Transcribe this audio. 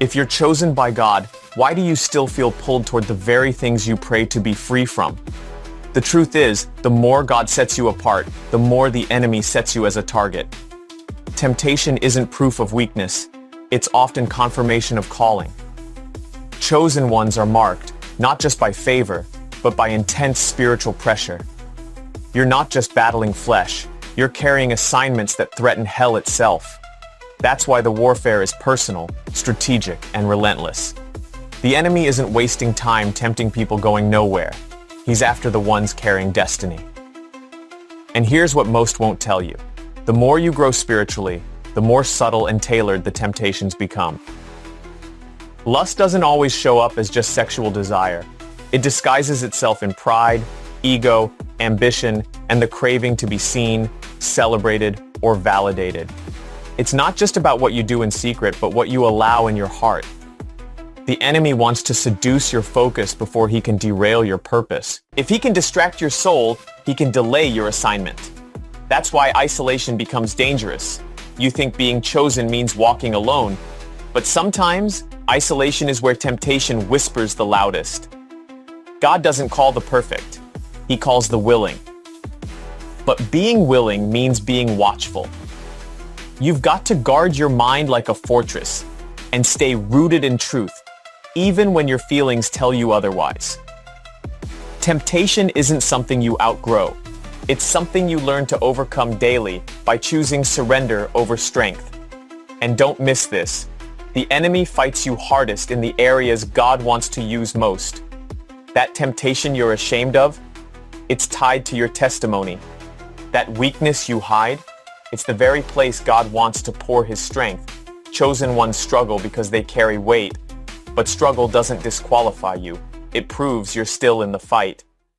If you're chosen by God, why do you still feel pulled toward the very things you pray to be free from? The truth is, the more God sets you apart, the more the enemy sets you as a target. Temptation isn't proof of weakness. It's often confirmation of calling. Chosen ones are marked, not just by favor, but by intense spiritual pressure. You're not just battling flesh, you're carrying assignments that threaten hell itself. That's why the warfare is personal, strategic, and relentless. The enemy isn't wasting time tempting people going nowhere. He's after the ones carrying destiny. And here's what most won't tell you. The more you grow spiritually, the more subtle and tailored the temptations become. Lust doesn't always show up as just sexual desire. It disguises itself in pride, ego, ambition, and the craving to be seen, celebrated, or validated. It's not just about what you do in secret, but what you allow in your heart. The enemy wants to seduce your focus before he can derail your purpose. If he can distract your soul, he can delay your assignment. That's why isolation becomes dangerous. You think being chosen means walking alone, but sometimes isolation is where temptation whispers the loudest. God doesn't call the perfect, he calls the willing. But being willing means being watchful. You've got to guard your mind like a fortress and stay rooted in truth, even when your feelings tell you otherwise. Temptation isn't something you outgrow. It's something you learn to overcome daily by choosing surrender over strength. And don't miss this. The enemy fights you hardest in the areas God wants to use most. That temptation you're ashamed of, it's tied to your testimony. That weakness you hide, it's the very place God wants to pour his strength. Chosen ones struggle because they carry weight, but struggle doesn't disqualify you. It proves you're still in the fight.